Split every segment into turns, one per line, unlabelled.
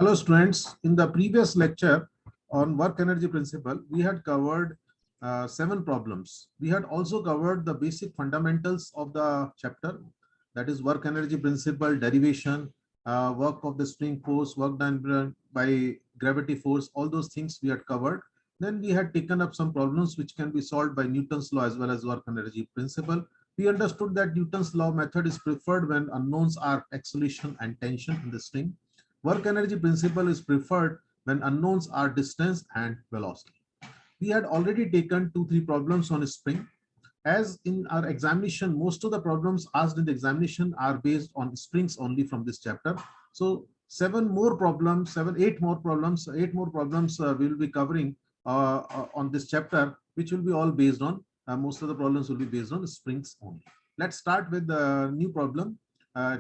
Hello students, in the previous lecture on work energy principle, we had covered 7 problems. We had also covered the basic fundamentals of the chapter, that is work energy principle, derivation, work of the spring force, work done by gravity force, all those things we had covered. Then we had taken up some problems which can be solved by Newton's law as well as work energy principle. We understood that Newton's law method is preferred when unknowns are acceleration and tension in the string. Work energy principle is preferred when unknowns are distance and velocity. We had already taken 2-3 problems on a spring. As in our examination, most of the problems asked in the examination are based on springs only from this chapter. So 8 more problems we will be covering on this chapter, which will be all based on, most of the problems will be based on springs only. Let's start with the new problem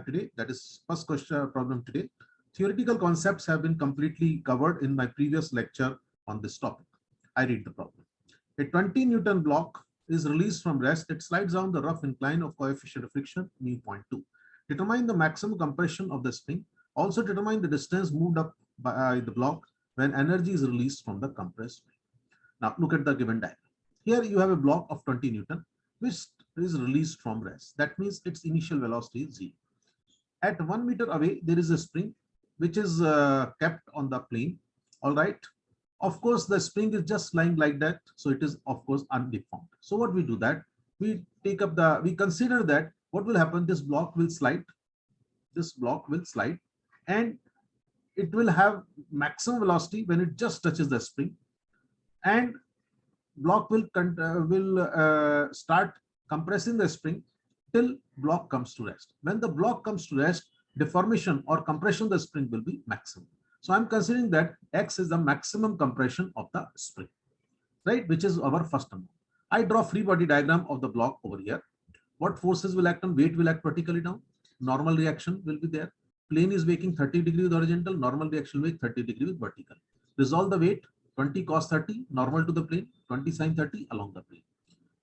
today. That is first question problem today. Theoretical concepts have been completely covered in my previous lecture on this topic. I read the problem. A 20 Newton block is released from rest. It slides down the rough incline of coefficient of friction mu 0.2. Determine the maximum compression of the spring. Also determine the distance moved up by the block when energy is released from the compressed spring. Now look at the given diagram. Here you have a block of 20 Newton which is released from rest. That means its initial velocity is 0. At 1 meter away, there is a spring which is kept on the plane. All right. Of course, the spring is just lying like that, so it is of course undeformed. So what we do that we consider that what will happen, this block will slide, and it will have maximum velocity when it just touches the spring, and block will start compressing the spring till block comes to rest. When the block comes to rest, deformation or compression of the spring will be maximum. So I'm considering that X is the maximum compression of the spring, right? Which is our first unknown. I draw free body diagram of the block over here. What forces will act on? Weight will act vertically down. Normal reaction will be there. Plane is making 30 degrees with horizontal. Normal reaction will make 30 degrees with vertical. Resolve the weight. 20 cos 30 normal to the plane. 20 sin 30 along the plane.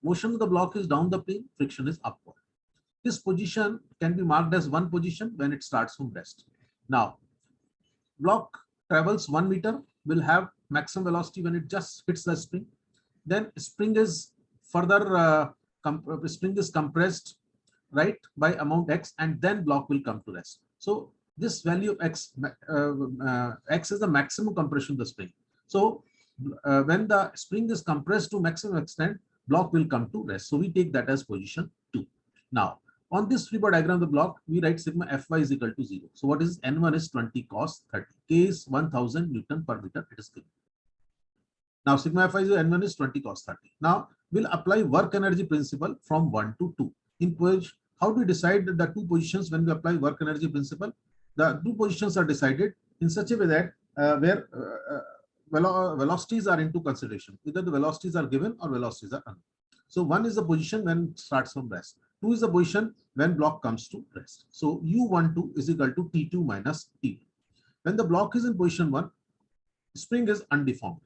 Motion of the block is down the plane. Friction is upward. This position can be marked as one position when it starts from rest. Now, block travels 1 meter, will have maximum velocity when it just hits the spring. Then spring is further spring is compressed, right, by amount x, and then block will come to rest. So this value of x, x is the maximum compression of the spring. So when the spring is compressed to maximum extent, block will come to rest. So we take that as position 2. Now, on this free body diagram of the block, we write sigma Fy is equal to 0. So what is N1 is 20 cos 30. K is 1000 Newton per meter. It is given. Now sigma Fy is N1 is 20 cos 30. Now we'll apply work energy principle from 1 to 2. In which, how do we decide the two positions when we apply work energy principle? The two positions are decided in such a way that where velocities are into consideration. Either the velocities are given or velocities are unknown. So 1 is the position when it starts from rest. 2 is the position when block comes to rest. So U12 is equal to T2 minus T1. When the block is in position 1, spring is undeformed.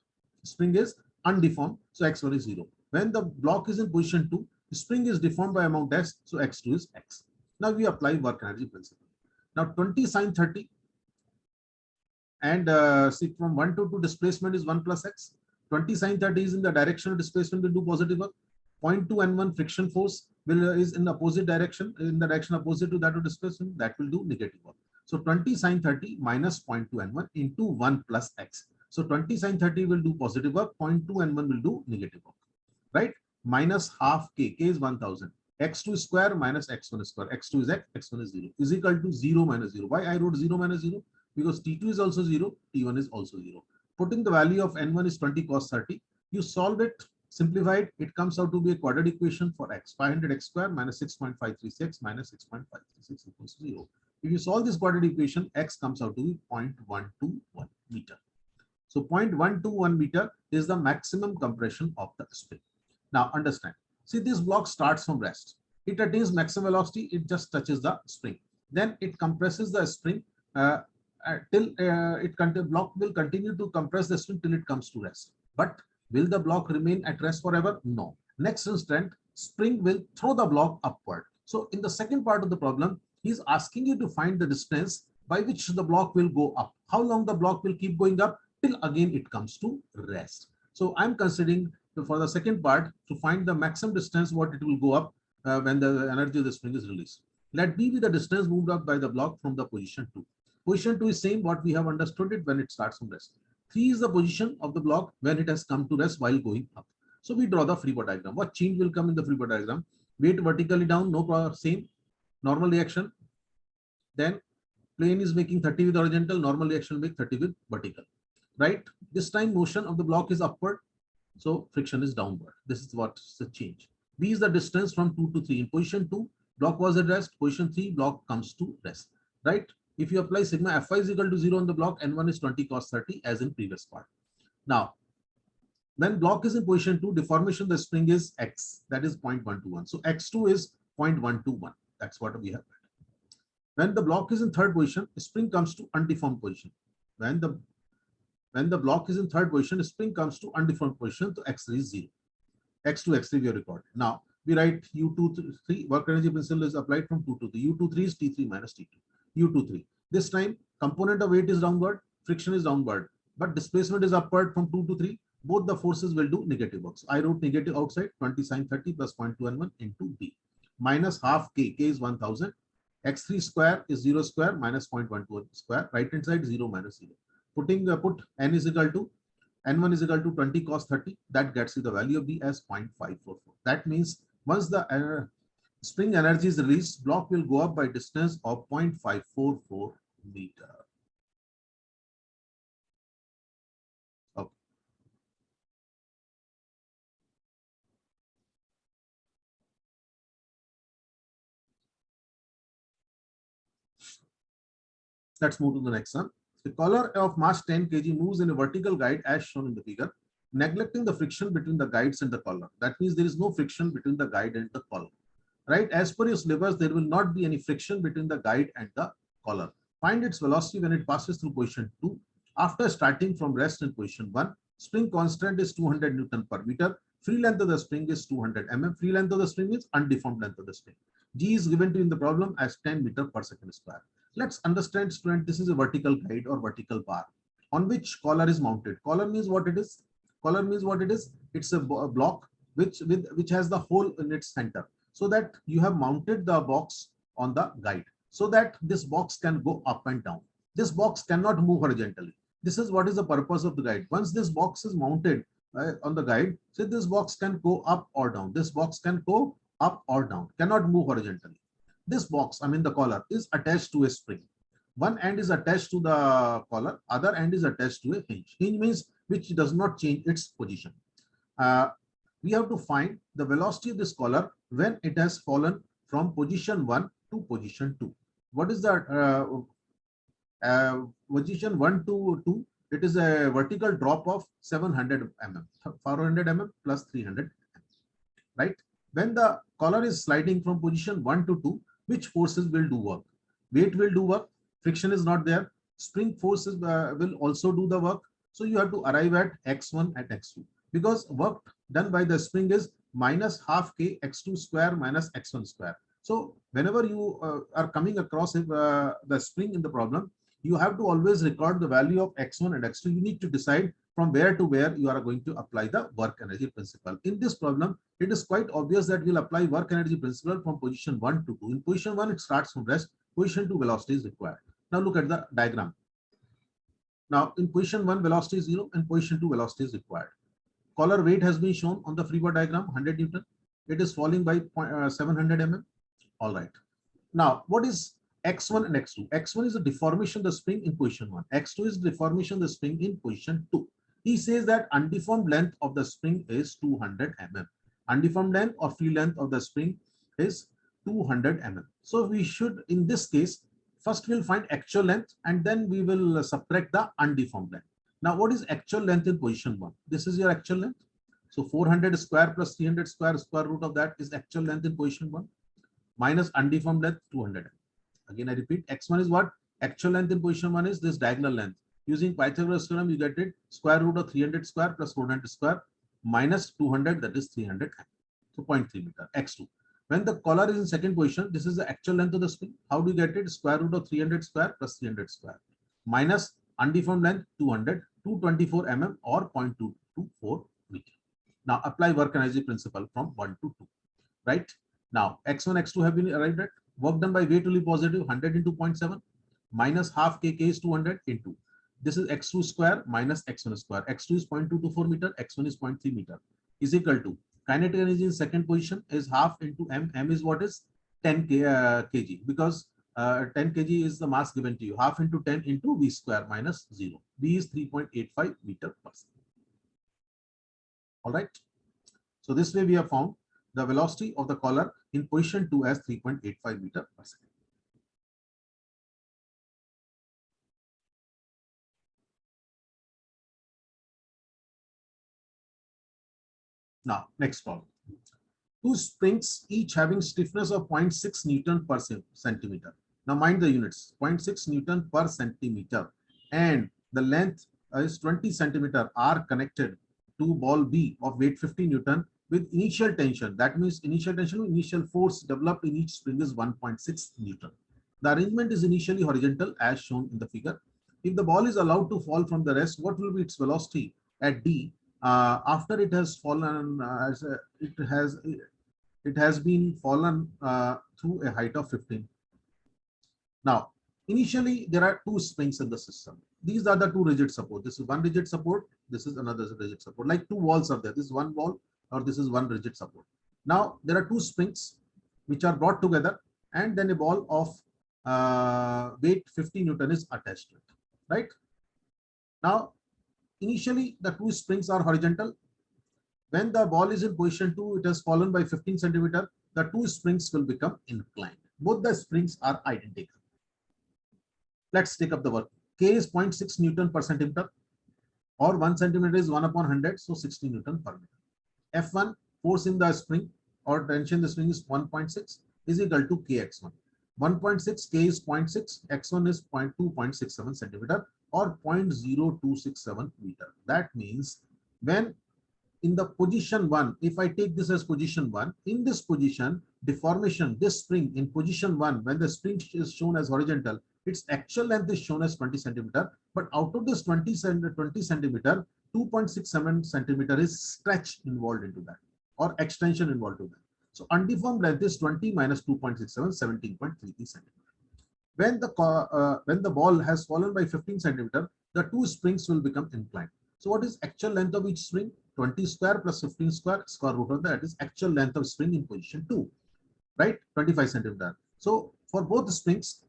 So X1 is 0. When the block is in position 2, spring is deformed by amount S, so X2 is X. Now we apply work energy principle. Now 20 sin 30 and see from 1 to 2 displacement is 1 plus X. 20 sin 30 is in the direction of displacement, will do positive work. 0.2 N1 friction force is in the opposite direction, in the direction opposite to that of displacement, that will do negative work. So 20 sin 30 minus 0.2 N1 into 1 plus X. So 20 sin 30 will do positive work, 0.2 N1 will do negative work, right? Minus half K, K is 1000. X2 square minus X1 square. X2 is X, X1 is 0, is equal to 0 minus 0. Why I wrote 0 minus 0? Because T2 is also 0, T1 is also 0. Putting the value of N1 is 20 cos 30. You solve it, simplified, it comes out to be a quadratic equation for x. 500x square minus 6.536 minus 6.536 equals 0. If you solve this quadratic equation, x comes out to be 0.121 meter. So 0.121 meter is the maximum compression of the spring. Now understand. See, this block starts from rest. It attains maximum velocity. It just touches the spring. Then it compresses the spring till block will continue to compress the spring till it comes to rest. But will the block remain at rest forever? No. Next instant, spring will throw the block upward. So in the second part of the problem, he's asking you to find the distance by which the block will go up. How long the block will keep going up? Till again it comes to rest. So I'm considering for the second part to find the maximum distance what it will go up when the energy of the spring is released. Let B be the distance moved up by the block from the position 2. Position 2 is same what we have understood it when it starts from rest. 3 is the position of the block when it has come to rest while going up. So we draw the free body diagram. What change will come in the free body diagram? Weight vertically down, no problem, same. Normal reaction. Then plane is making 30 with horizontal, normal reaction will make 30 with vertical. Right? This time motion of the block is upward. So friction is downward. This is what's the change. B is the distance from 2 to 3. In position 2, block was at rest. Position 3, block comes to rest. Right? If you apply sigma Fy is equal to 0 on the block, N1 is 20 cos 30 as in previous part. Now, when block is in position 2, deformation of the spring is X, that is 0.121. So X2 is 0.121. That's what we have. When the block is in third position, spring comes to undeformed position. When the block is in third position, spring comes to undeformed position, so X3 is 0. X2, X3 we have recorded. Now, we write U2, 3, work energy principle is applied from 2 to 3. U2, 3 is T3 minus T2. U2, 3. This time, component of weight is downward, friction is downward, but displacement is upward from 2 to 3. Both the forces will do negative work. So I wrote negative outside, 20 sine 30 plus 0.2N1 into B. Minus half K, K is 1000. X3 square is 0 square minus 0.12 square. Right hand side 0 minus 0. Put N is equal to N1 is equal to 20 cos 30. That gets you the value of B as 0.544. That means once the spring energy is released, block will go up by distance of 0.544 meter. Okay. Let's move to the next one. The collar of mass 10 kg moves in a vertical guide as shown in the figure, neglecting the friction between the guides and the collar. That means there is no friction between the guide and the collar. Right? As per your syllabus, there will not be any friction between the guide and the collar. Find its velocity when it passes through position 2. After starting from rest in position 1, spring constant is 200 Newton per meter. Free length of the spring is 200 mm. Free length of the spring is undeformed length of the spring. G is given to you in the problem as 10 meter per second square. Let's understand, student, this is a vertical guide or vertical bar on which collar is mounted. Collar means what it is? Collar means what it is? It's a block which has the hole in its center, so that you have mounted the box on the guide so that this box can go up and down. This box cannot move horizontally. This is what is the purpose of the guide. Once this box is mounted on the guide, so this box can go up or down. This box can go up or down, cannot move horizontally. This box, I mean the collar, is attached to a spring. One end is attached to the collar, other end is attached to a hinge. Hinge means which does not change its position. We have to find the velocity of this collar when it has fallen from position 1 to position 2. What is that? Position 1 to 2, it is a vertical drop of 700 mm, 400 mm plus 300 mm, right? When the collar is sliding from position 1 to 2, which forces will do work? Weight will do work, friction is not there, spring forces will also do the work. So you have to arrive at x1 at x2, because work done by the spring is minus half K x2 square minus x1 square. So whenever you are coming across the spring in the problem, you have to always record the value of x1 and x2. You need to decide from where to where you are going to apply the work energy principle. In this problem, it is quite obvious that we'll apply work energy principle from position 1 to 2. In position 1, it starts from rest. Position 2, velocity is required. Now look at the diagram. Now in position 1, velocity is 0, and position 2, velocity is required. Collar weight has been shown on the free body diagram, 100 Newton. It is falling by 700 mm. All right. Now, what is x1 and x2? X1 is a deformation of the spring in position 1. X2 is deformation of the spring in position 2. He says that undeformed length of the spring is 200 mm. Undeformed length or free length of the spring is 200 mm. So we should, in this case, first we'll find actual length and then we will subtract the undeformed length. Now, what is actual length in position 1? This is your actual length. So 400 square plus 300 square, square root of that is actual length in position 1 minus undeformed length 200. Again, I repeat, x1 is what? Actual length in position 1 is this diagonal length. Using Pythagoras theorem, you get it square root of 300 square plus 400 square minus 200, that is 300. So 0.3 meter, x2. When the collar is in second position, this is the actual length of the spring. How do you get it? Square root of 300 square plus 300 square minus Undeformed length 200, 224 mm or 0.224 meter. Now apply work energy principle from 1 to 2. Right? Now x1, x2 have been arrived at. Work done by weight will be positive 100 into 0.7 minus half k, k is 200 into. This is x2 square minus x1 square. x2 is 0.224 meter, x1 is 0.3 meter is equal to kinetic energy in second position is half into m. M is what is 10 kg because 10 kg is the mass given to you. Half into 10 into v square minus 0. V is 3.85 meter per second. All right. So this way we have found the velocity of the collar in position 2 as 3.85 meter per second. Now, next problem. Two springs each having stiffness of 0.6 Newton per centimeter. Now mind the units, 0.6 Newton per centimeter and the length is 20 centimeter are connected to ball B of weight 50 Newton with initial tension. That means initial tension, initial force developed in each spring is 1.6 Newton. The arrangement is initially horizontal as shown in the figure. If the ball is allowed to fall from the rest, what will be its velocity at D after it has fallen it has been fallen through a height of 15. Now, initially there are two springs in the system. These are the two rigid support. This is one rigid support. This is another rigid support. Like two walls are there. This is one wall or this is one rigid support. Now, there are two springs which are brought together and then a ball of weight 50 Newton is attached to it. Right? Now, initially the two springs are horizontal. When the ball is in position 2, it has fallen by 15 centimeter. The two springs will become inclined. Both the springs are identical. Let's take up the work. K is 0.6 Newton per centimeter or 1 centimeter is 1 upon 100. So 60 Newton per meter. F1 force in the spring or tension in the spring is 1.6 is equal to Kx1. 1.6 K is 0.6, X1 is 0.267 centimeter or 0.0267 meter. That means when in the position 1, if I take this as position 1, in this position, deformation, this spring in position 1, when the spring is shown as horizontal, its actual length is shown as 20 centimeter, but out of this 20 centimeter, 2.67 centimeter is stretch involved into that or extension involved to that. So undeformed length is 20 minus 2.67, 17.33 centimeter. When the ball has fallen by 15 centimeter, the two springs will become inclined. So what is actual length of each spring? 20 square plus 15 square, square root of that is actual length of spring in position 2, right? 25 centimeter. So for both the springs,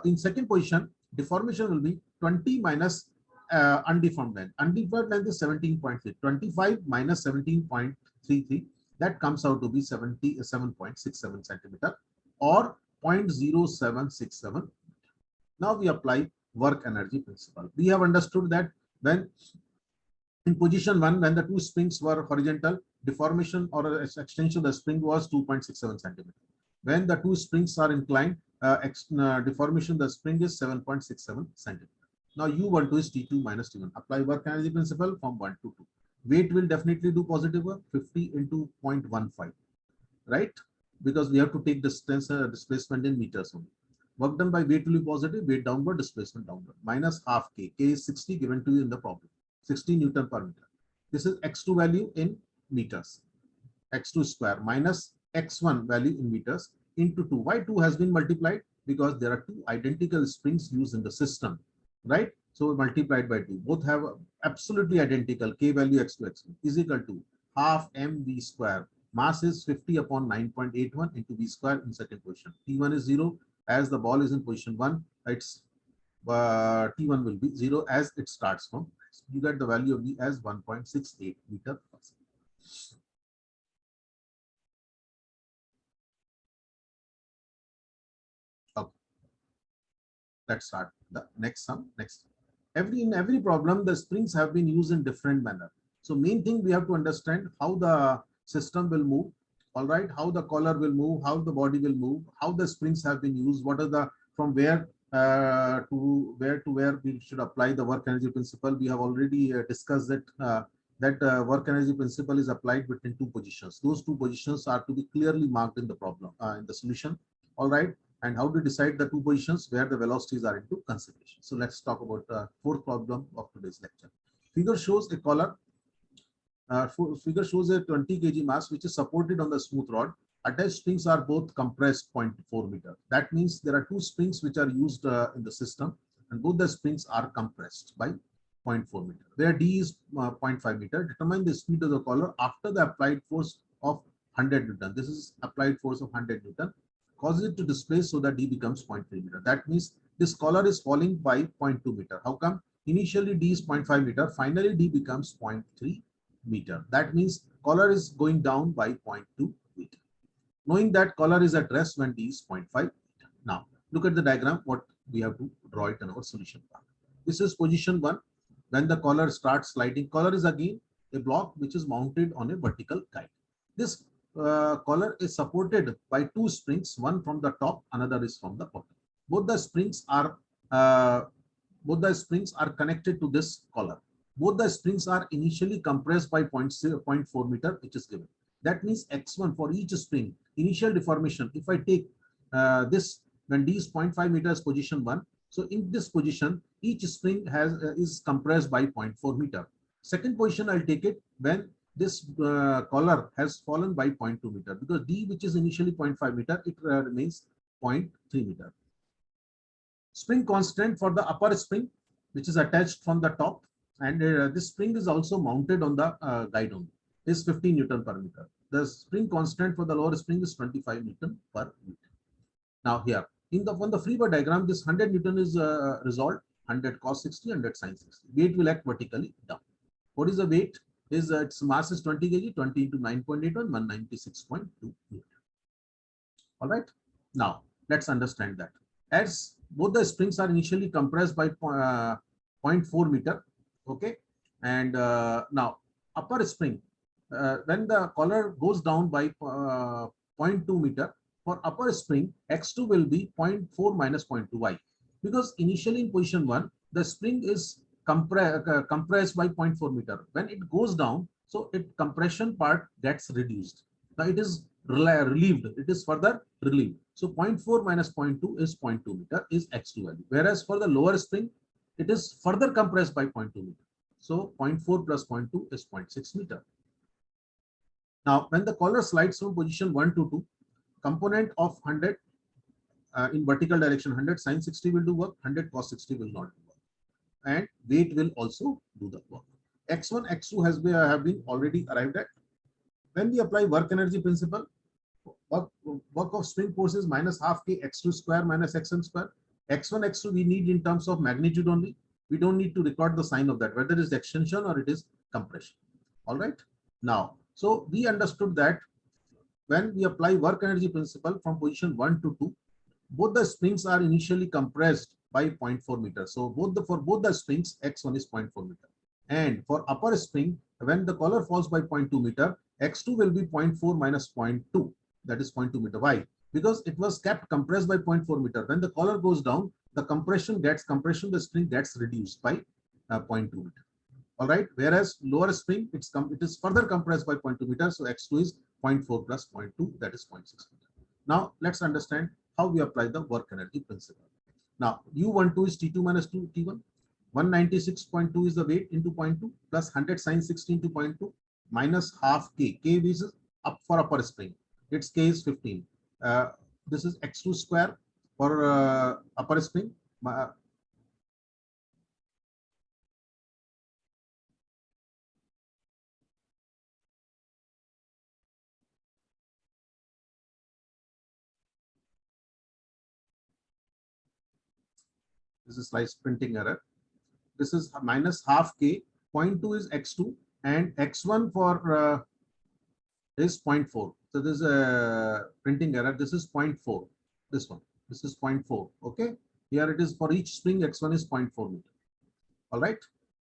in second position, deformation will be 20 minus undeformed length. Undeformed length is 17.3. 25 minus 17.33. That comes out to be 77.67 centimeter or 0.0767. Now we apply work energy principle. We have understood that when in position 1, when the two springs were horizontal, deformation or extension of the spring was 2.67 centimeter. When the two springs are inclined, deformation of the spring is 7.67 centimeter. Now U12 is T2 minus T1. Apply work energy principle from 1 to 2. Weight will definitely do positive work, 50 into 0.15, right? Because we have to take distance displacement in meters only. Work done by weight will be positive, weight downward, displacement downward. Minus half K. K is 60 given to you in the problem. 60 Newton per meter. This is x2 value in meters. X2 square minus x1 value in meters into 2. Why 2 has been multiplied? Because there are two identical springs used in the system, right? So multiplied by 2. Both have absolutely identical K value x2 x1 is equal to half mv square. Mass is 50 upon 9.81 into v square in second position. T1 is 0 as the ball is in position 1. Its T1 will be 0 as it starts from. You get the value of V as 1.68 meter per second. Okay. Let's start the next sum. In every problem, the springs have been used in different manner. So main thing we have to understand how the system will move. All right, how the collar will move, how the body will move, how the springs have been used, what are the from where to where we should apply the work energy principle. We have already discussed that work energy principle is applied between two positions. Those two positions are to be clearly marked in the problem in the solution. All right. And how to decide the two positions where the velocities are into consideration. So let's talk about the fourth problem of today's lecture. Figure shows a collar. Figure shows a 20 kg mass which is supported on the smooth rod. Attached springs are both compressed 0.4 meter. That means there are two springs which are used in the system, and both the springs are compressed by 0.4 meter. Where D is 0.5 meter, determine the speed of the collar after the applied force of 100 Newton. This is applied force of 100 Newton. Causes it to displace so that D becomes 0.3 meter. That means this collar is falling by 0.2 meter. How come? Initially D is 0.5 meter, finally D becomes 0.3 meter. That means collar is going down by 0.2 meter. Knowing that collar is at rest when D is 0.5 meter. Now, look at the diagram, what we have to draw it in our solution part. This is position 1. When the collar starts sliding, collar is again a block which is mounted on a vertical guide. This collar is supported by two springs, one from the top, another is from the bottom. Both the springs are connected to this collar. Both the springs are initially compressed by 0.4 meter, which is given. That means x1 for each spring, initial deformation. If I take this, when D is 0.5 meters, position 1. So in this position, each spring is compressed by 0.4 meter. Second position, I'll take it when this collar has fallen by 0.2 meter, because D, which is initially 0.5 meter, it remains 0.3 meter. Spring constant for the upper spring, which is attached from the top, and this spring is also mounted on the guide only, is 15 Newton per meter. The spring constant for the lower spring is 25 Newton per meter. Now here, on the free body diagram, this 100 Newton is resolved, 100 cos 60, 100 sin 60. Weight will act vertically down. What is the weight? Its mass is 20 kg, 20 into 9.81, 196.2 Newton. All right. Now, let's understand that. As both the springs are initially compressed by 0.4 meter, okay, and now upper spring, when the collar goes down by 0.2 meter, for upper spring, x2 will be 0.4 minus 0.2. Why? Because initially in position 1, the spring is compressed by 0.4 meter. When it goes down, so its compression part gets reduced. Now it is relieved. It is further relieved. So 0.4 minus 0.2 is 0.2 meter is x2 value. Whereas for the lower spring, it is further compressed by 0.2 meter. So 0.4 plus 0.2 is 0.6 meter. Now when the collar slides from position 1 to 2, component of 100 in vertical direction, 100 sin 60 will do work, 100 cos 60 will not do work, and weight will also do the work. X1, X2 have been already arrived at. When we apply work energy principle, work of spring force is minus half k x2 square minus xn square. X1, X2 we need in terms of magnitude only. We don't need to record the sign of that, whether it is extension or it is compression. All right. Now, so we understood that when we apply work energy principle from position 1 to 2, both the springs are initially compressed by 0.4 meter. So for both the springs, x1 is 0.4 meter. And for upper spring, when the collar falls by 0.2 meter, x2 will be 0.4 minus 0.2. That is 0.2 meter. Why? Because it was kept compressed by 0.4 meter. When the collar goes down, the the spring gets reduced by 0.2 meter. All right. Whereas lower spring, it is further compressed by 0.2 meter. So x2 is 0.4 plus 0.2, that is 0.6 meter. Now let's understand how we apply the work energy principle. Now U12 is T2 minus 2 T1. 196.2 is the weight into 0.2 plus 100 sin 60 into 0.2 minus half k. K is up for upper spring. Its k is 15. This is x2 square for upper spring. This is slice printing error. This is minus half k. 0.2 is x2 and x1 for is 0.4. So this is a printing error. This is 0.4. This one. This is 0.4. Okay. Here it is for each spring x1 is 0.4 meter. All right.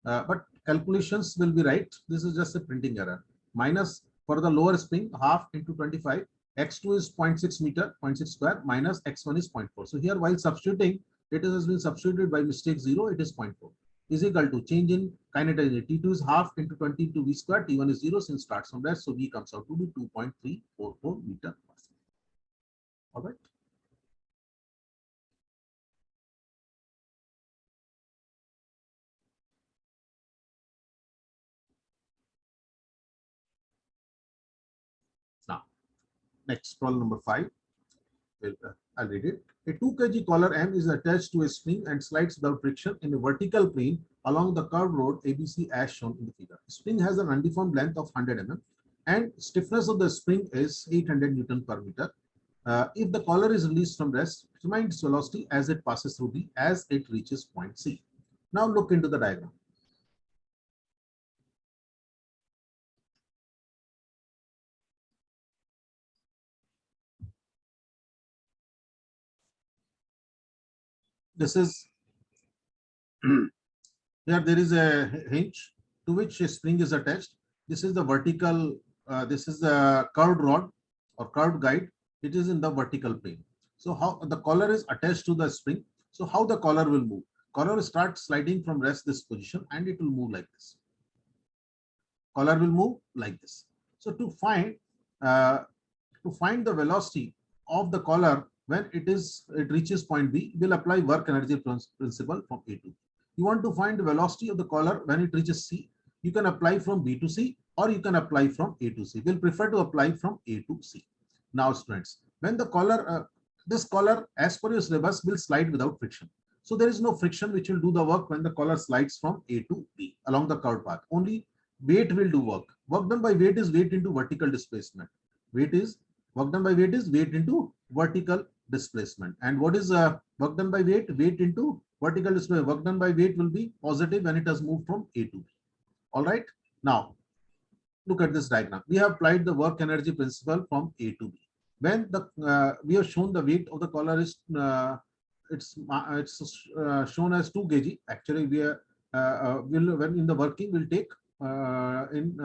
But calculations will be right. This is just a printing error. Minus for the lower spring, half into 25. X2 is 0.6 meter, 0.6 square, minus x1 is 0.4. So here while substituting, it has been substituted by mistake 0, it is 0.4. Is equal to change in kinetic energy. T2 is half into 20 into V square. T1 is 0 since starts from there. So V comes out to be 2.344 meter. All right. Next, problem number 5. I'll read it. A 2 kg collar M is attached to a spring and slides without friction in a vertical plane along the curved road ABC as shown in the figure. The spring has an undeformed length of 100 mm and stiffness of the spring is 800 Newton per meter. If the collar is released from rest, determine its velocity as it passes through B as it reaches point C. Now look into the diagram. This is here there is a hinge to which a spring is attached. This is the vertical, this is the curved rod or curved guide. It is in the vertical plane. So how the collar is attached to the spring. So how the collar will move? Collar will start sliding from rest this position and it will move like this. Collar will move like this. So uh, to find the velocity of the collar when it reaches point B, we'll apply work energy principle from A to B. You want to find the velocity of the collar when it reaches C, you can apply from B to C or you can apply from A to C. We'll prefer to apply from A to C. Now students, when the collar, this collar as per your syllabus will slide without friction. So there is no friction which will do the work when the collar slides from A to B along the curved path. Only weight will do work. Work done by weight is weight into vertical displacement. Work done by weight is weight into vertical displacement. And what is work done by weight? Weight into vertical displacement. Work done by weight will be positive when it has moved from A to B. All right. Now, look at this diagram. We have applied the work energy principle from A to B. When the we have shown the weight of the collar is it's shown as 2 kg. Actually, we are will when in the working will take in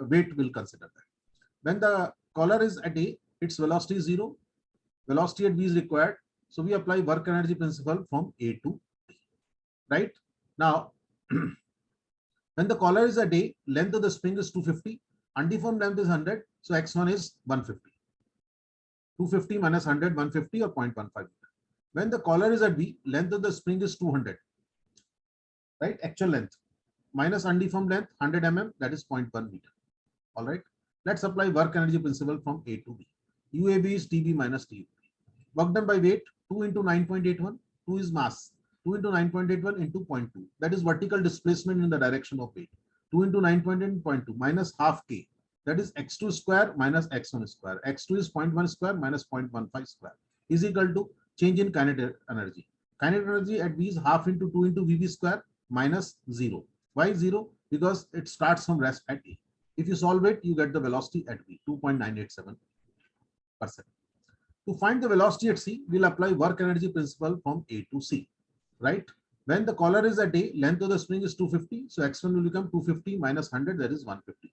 weight will consider that. When the collar is at A, its velocity is 0. Velocity at B is required. So we apply work energy principle from A to B. Right? Now, when the collar is at A, length of the spring is 250. Undeformed length is 100. So X1 is 150. 250 minus 100, 150 or 0.15. When the collar is at B, length of the spring is 200. Right? Actual length minus undeformed length 100 mm, that is 0.1 meter. All right. Let's apply work energy principle from A to B. UAB is TB minus TB. Work done by weight 2 into 9.81. 2 is mass. 2 into 9.81 into 0.2. That is vertical displacement in the direction of weight. 2 into 9.8.2 minus half K. That is x2 square minus x1 square. x2 is 0.1 square minus 0.15 square is equal to change in kinetic energy. Kinetic energy at B is half into 2 into VB square minus 0. Why 0? Because it starts from rest at A. If you solve it, you get the velocity at B, 2.987%. To find the velocity at C, we'll apply work energy principle from A to C, right? When the collar is at A, length of the spring is 250. So X1 will become 250 minus 100, that is 150.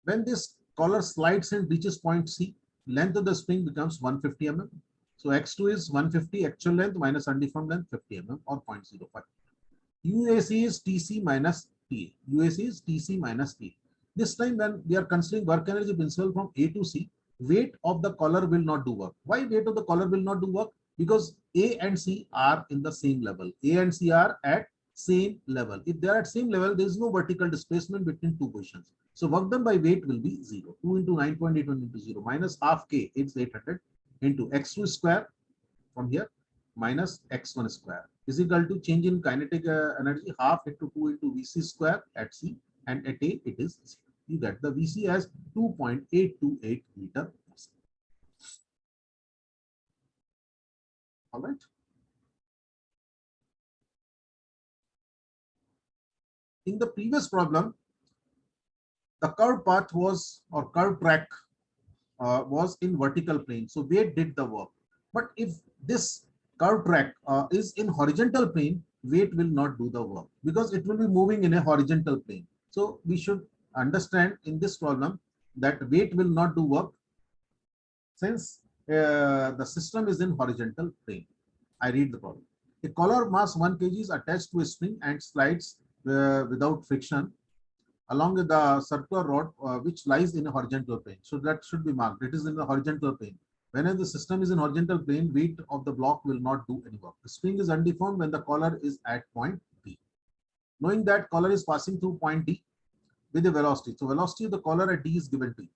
When this collar slides and reaches point C, length of the spring becomes 150 mm. So X2 is 150 actual length minus undeformed length 50 mm or 0.05. UAC is TC minus TA. UAC is TC minus TA. This time when we are considering work energy principle from A to C, weight of the collar will not do work. Why weight of the collar will not do work? Because A and C are in the same level. A and C are at same level. If they are at same level, there is no vertical displacement between two positions. So work done by weight will be 0. 2 into 9.81 into 0 minus half K, it's 800 into x2 square from here minus x1 square is equal to change in kinetic energy half into 2 into Vc square at C, and at A it is 0. You get the Vc as 2.828 meter. All right. In the previous problem, the curved path was or curved track was in vertical plane. So weight did the work. But if this curved track is in horizontal plane, weight will not do the work because it will be moving in a horizontal plane. So we should understand in this problem that weight will not do work since the system is in horizontal plane. I read the problem. A collar mass 1 kg is attached to a spring and slides without friction along with the circular rod which lies in a horizontal plane. So that should be marked. It is in the horizontal plane. Whenever the system is in horizontal plane, weight of the block will not do any work. The spring is undeformed when the collar is at point B. Knowing that collar is passing through point D with a velocity. So velocity of the collar at D is given to you.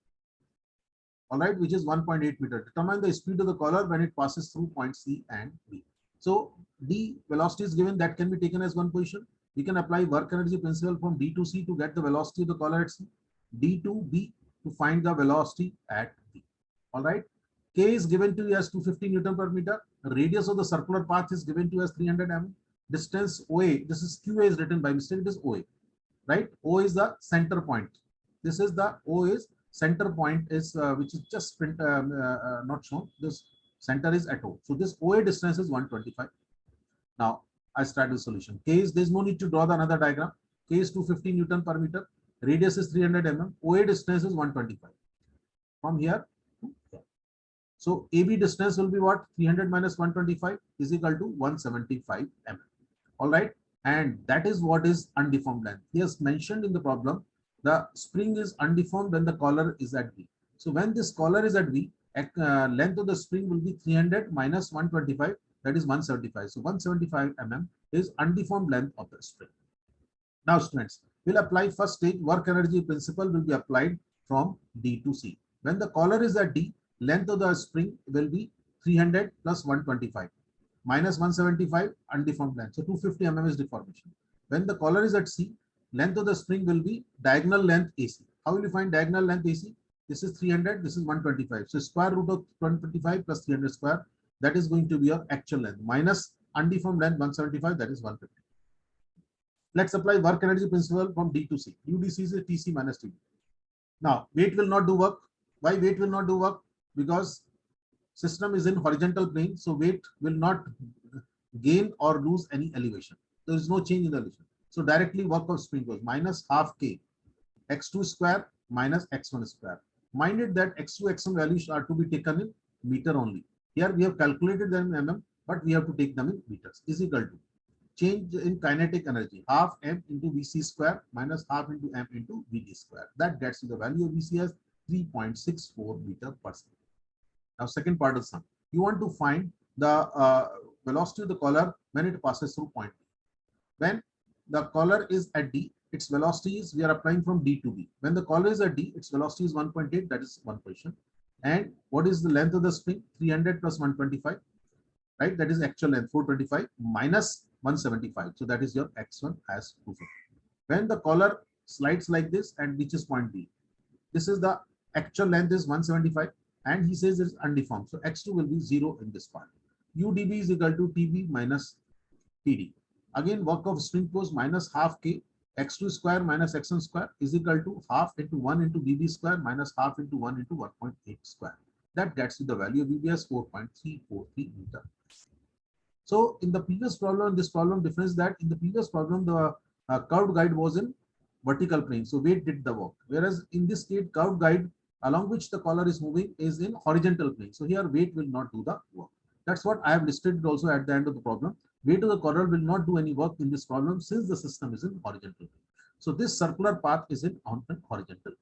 all right, which is 1.8 meter. Determine the speed of the collar when it passes through point C and B. So D velocity is given, that can be taken as one position. We can apply work energy principle from D to C to get the velocity of the collar at C, D to B to find the velocity at B. All right. K is given to you as 250 Newton per meter. Radius of the circular path is given to you as 300 mm. Distance OA, this is QA is written by mistake, it is OA, right? O is the center point. This is the O is center point is which is just not shown. This center is at O. So this OA distance is 125. Now I start the solution. K is, there is no need to draw the another diagram. K is 250 Newton per meter. Radius is 300 mm. OA distance is 125 from here to here. So AB distance will be what? 300 minus 125 is equal to 175 mm. All right. And that is what is undeformed length. He has mentioned in the problem, the spring is undeformed when the collar is at V. So when this collar is at V, length of the spring will be 300 minus 125, that is 175. So 175 mm is undeformed length of the spring. Now students, we'll apply first stage work energy principle will be applied from D to C. When the collar is at D, length of the spring will be 300 plus 125. Minus 175 undeformed length. So 250 mm is deformation. When the collar is at C, length of the spring will be diagonal length AC. How will you find diagonal length AC? This is 300, this is 125. So square root of 125 plus 300 square, that is going to be your actual length, minus undeformed length 175, that is 150. Let's apply work energy principle from D to C. UDC is TC minus TB. Now weight will not do work. Why weight will not do work? Because system is in horizontal plane, so weight will not gain or lose any elevation. There is no change in the elevation. So directly work of spring goes minus half K x2 square minus x1 square. Minded that x2, x1 values are to be taken in meter only. Here we have calculated them in mm, but we have to take them in meters. Is equal to change in kinetic energy, half m into Vc square minus half into m into Vd square. That gets you the value of Vc as 3.64 meter per second. Now, second part of the sum, you want to find the velocity of the collar when it passes through point B. When the collar is at D, its velocity is, we are applying from D to B. When the collar is at D, its velocity is 1.8, that is one position. And what is the length of the spring? 300 plus 125, right? That is actual length, 425 minus 175. So that is your x1 as 250. When the collar slides like this and reaches point B, this is the actual length is 175. And he says it's undeformed. So x2 will be 0 in this part. UdB is equal to TB minus TD. Again, work of spring force minus half K x2 square minus x1 square is equal to half into 1 into Vb square minus half into 1 into 1.8 square. That gets you the value of Vb as 4.343 meter. So in the previous problem, this problem difference that in the previous problem, the curved guide was in vertical plane. So weight did the work. Whereas in this case, curved guide along which the collar is moving is in horizontal plane. So here weight will not do the work. That's what I have listed also at the end of the problem. Weight of the collar will not do any work in this problem since the system is in horizontal plane. So this circular path is in horizontal plane.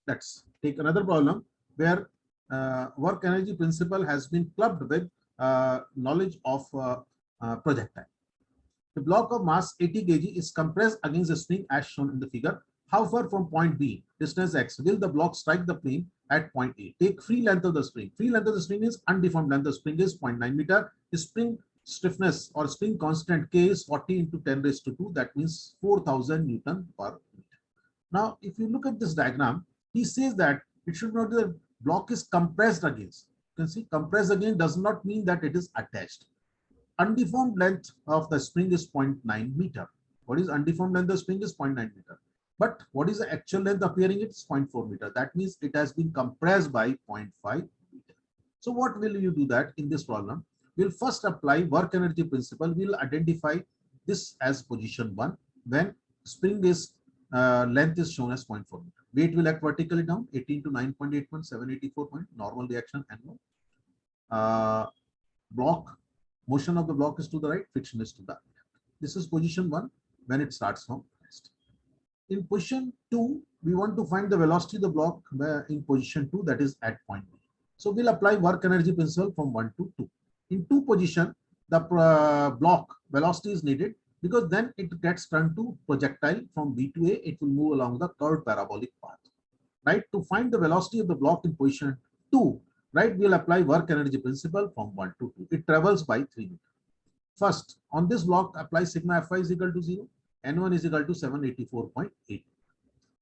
Let's take another problem where work energy principle has been clubbed with knowledge of projectile. The block of mass 80 kg is compressed against the spring as shown in the figure. How far from point B, distance x, will the block strike the plane at point A? Take free length of the spring. Free length of the spring is undeformed length of the spring is 0.9 meter. The spring stiffness or spring constant K is 40 into 10 raised to 2. That means 4000 Newton per meter. Now, if you look at this diagram, he says that it should not be the block is compressed against. You can see compressed against does not mean that it is attached. Undeformed length of the spring is 0.9 meter. What is undeformed length of the spring is 0.9 meter. But what is the actual length appearing? It's 0.4 meter. That means it has been compressed by 0.5 meter. So what will you do that in this problem? We'll first apply work energy principle. We'll identify this as position 1 when spring is length is shown as 0.4 meter. Weight will act vertically down 18 to 9.81, 784 point, normal reaction angle. Block, motion of the block is to the right, friction is to the left. This is position 1 when it starts from rest. In position 2, we want to find the velocity of the block in position 2, that is at point B. So we'll apply work energy principle from 1 to 2. In 2 position, the block velocity is needed, because then it gets turned to projectile from B to A. It will move along the curved parabolic path. Right? To find the velocity of the block in position 2, right, we'll apply work energy principle from 1 to 2. It travels by 3 meters. First, on this block, apply sigma Fy is equal to 0, N1 is equal to 784.8.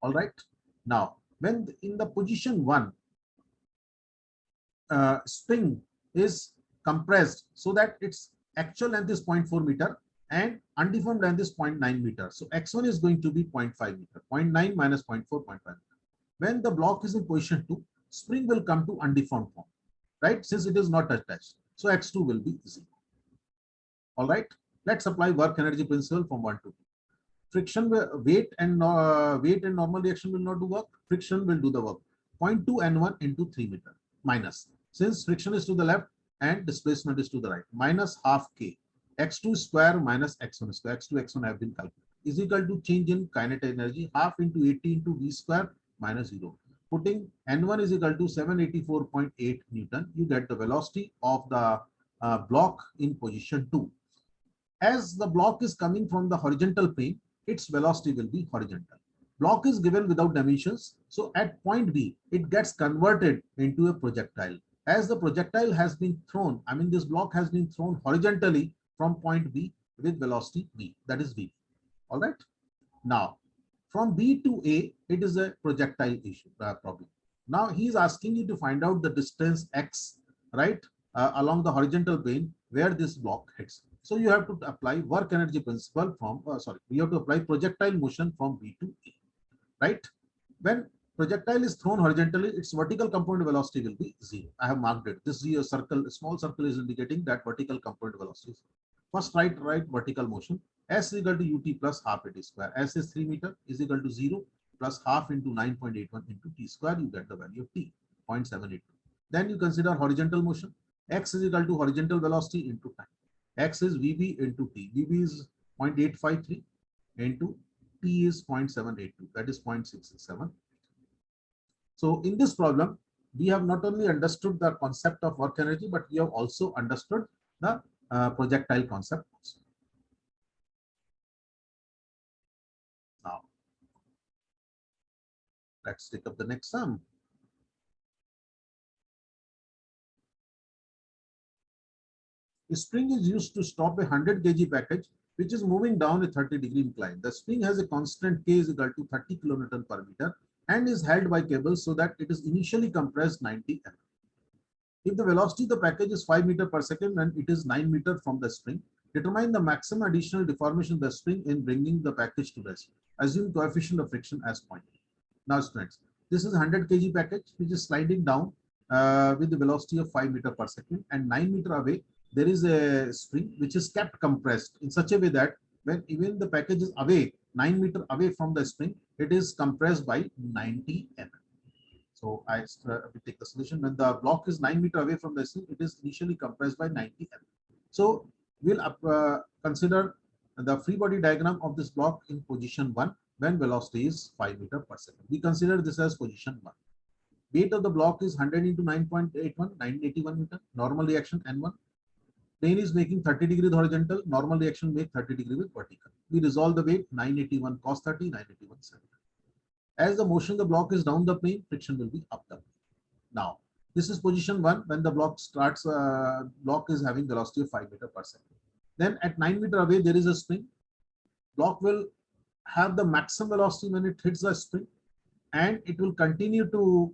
All right. Now, when in the position 1, spring is compressed so that its actual length is 0.4 meter and undeformed length is 0.9 meter. So x1 is going to be 0.5 meter. 0.9 minus 0.4, 0.5 meter. When the block is in position 2, spring will come to undeformed form, right? Since it is not attached. So x2 will be 0. All right. Let's apply work energy principle from 1 to 2. Friction, weight and normal reaction will not do work. Friction will do the work. 0.2 N1 into 3 meter minus. Since friction is to the left and displacement is to the right, minus half K. X2 square minus X1 square. X2, X1 have been calculated. Is equal to change in kinetic energy, half into 80 into V square minus 0. Putting N1 is equal to 784.8 Newton, you get the velocity of the block in position 2. As the block is coming from the horizontal plane, its velocity will be horizontal. Block is given without dimensions. So at point B, it gets converted into a projectile. As the projectile has been thrown, I mean this block has been thrown horizontally from point B with velocity V, that is V. All right. Now, from B to A, it is a projectile issue problem. Now he is asking you to find out the distance x, right, along the horizontal plane where this block hits. So you have to apply work energy principle from, you have to apply projectile motion from B to A, right? When projectile is thrown horizontally, its vertical component velocity will be 0. I have marked it. This circle, small circle is indicating that vertical component velocity. First, right vertical motion. S is equal to ut plus half at square. S is 3 meter is equal to 0 plus half into 9.81 into t square. You get the value of t, 0.782. Then you consider horizontal motion. X is equal to horizontal velocity into time. X is Vb into t. Vb is 0.853 into t is 0.782. That is 0.667. So in this problem, we have not only understood the concept of work energy, but we have also understood the projectile concept also. Now, let's take up the next sum. A spring is used to stop a 100 kg package which is moving down a 30-degree incline. The spring has a constant K is equal to 30 kN per meter and is held by cables so that it is initially compressed 90 mm. If the velocity of the package is 5 meters per second and it is 9 meters from the spring, determine the maximum additional deformation of the spring in bringing the package to rest. Assume coefficient of friction as 0.8. Now students, this is 100 kg package which is sliding down with the velocity of 5 meters per second, and 9 meters away there is a spring which is kept compressed in such a way that when even the package is away 9 meters away from the spring, it is compressed by 90 mm. So I take the solution. When the block is 9 meters away from the spring, it is initially compressed by 90 mm. So we'll consider the free body diagram of this block in position 1 when velocity is 5 meters per second. We consider this as position 1. Weight of the block is 100 into 9.81, 981 Newton. Normal reaction N1. Plane is making 30 degree horizontal. Normal reaction make 30 degree with vertical. We resolve the weight 981 cos 30, 981 sin. As the motion of the block is down the plane, friction will be up the plane. Now, this is position 1 when the block starts, block is having velocity of 5 meters per second. Then at 9 meters away, there is a spring. Block will have the maximum velocity when it hits the spring, and it will continue to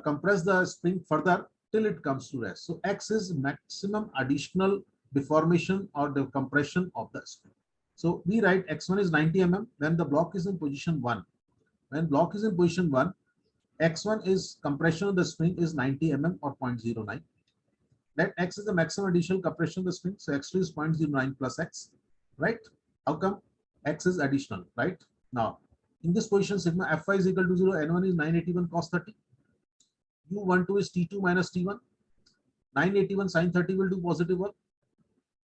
compress the spring further till it comes to rest. So X is maximum additional deformation or the compression of the spring. So we write X1 is 90 mm when the block is in position 1. When block is in position 1, X1 is compression of the spring is 90 mm or 0.09. Let X is the maximum additional compression of the spring. So X2 is 0.09 plus X, right? How come? X is additional, right? Now, in this position, sigma Fy is equal to 0, N1 is 981 cos 30. U12 is T2 minus T1. 981 sin 30 will do positive work.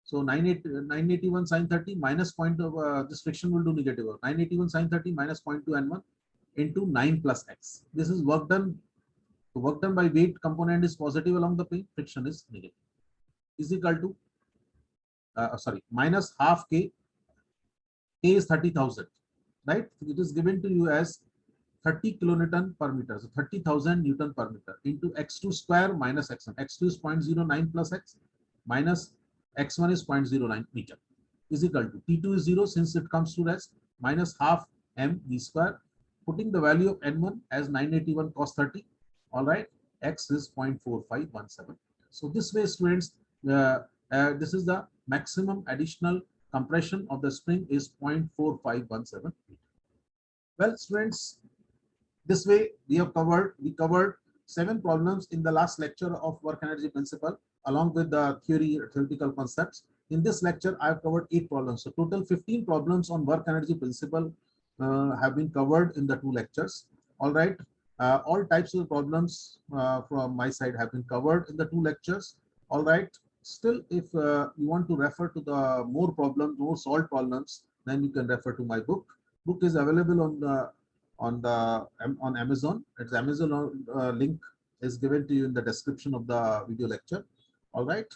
So 981 sin 30 minus point of this friction will do negative work. 981 sin 30 minus 0.2 N1 into 9 plus X. This is work done. The work done by weight component is positive along the plane, friction is negative. Is equal to sorry, minus half k. K is 30,000, right? It is given to you as 30 kilonewton per meter, so 30,000 Newton per meter into x2 square minus x1. x2 is 0.09 plus x minus x1 is 0.09 meter is equal to T2 is 0 since it comes to rest minus half m v square, putting the value of n1 as 981 cos 30. All right, x is 0.4517. So this way, students, this is the maximum additional compression of the spring is 0.4517 meter. Well, students, this way we covered 7 problems in the last lecture of work energy principle along with the theoretical concepts. In this lecture, I have covered 8 problems. So total 15 problems on work energy principle have been covered in the 2 lectures. All right. All types of problems from my side have been covered in the 2 lectures. All right. Still, if you want to refer to the more problems, more solved problems, then you can refer to my book. Book is available on Amazon. Its Amazon link is given to you in the description of the video lecture. All right.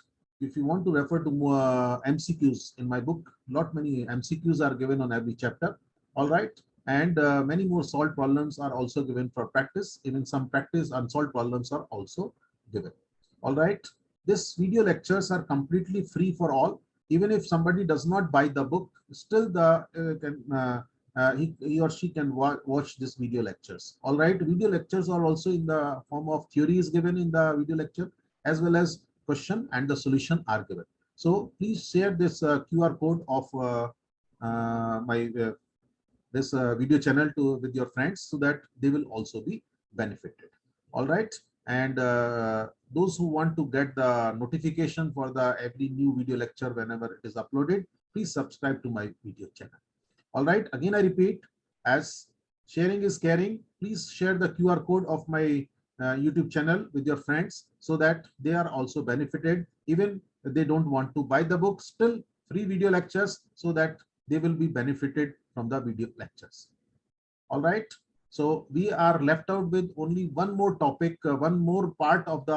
If you want to refer to more MCQs in my book, not many MCQs are given on every chapter. All right. And many more solved problems are also given for practice. Even some practice unsolved problems are also given. All right. This video lectures are completely free for all. Even if somebody does not buy the book, still he or she can watch this video lectures. All right. Video lectures are also in the form of theories given in the video lecture, as well as question and the solution are given. So please share this QR code of my this video channel with your friends so that they will also be benefited. All right. And those who want to get the notification for the every new video lecture whenever it is uploaded, please subscribe to my video channel. All right. Again, I repeat, as sharing is caring, please share the QR code of my YouTube channel with your friends so that they are also benefited. Even if they don't want to buy the book, still free video lectures so that they will be benefited from the video lectures. All right. So we are left out with only one more topic, one more part of the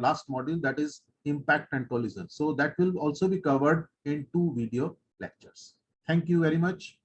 last module, that is impact and collision. So that will also be covered in 2 video lectures. Thank you very much.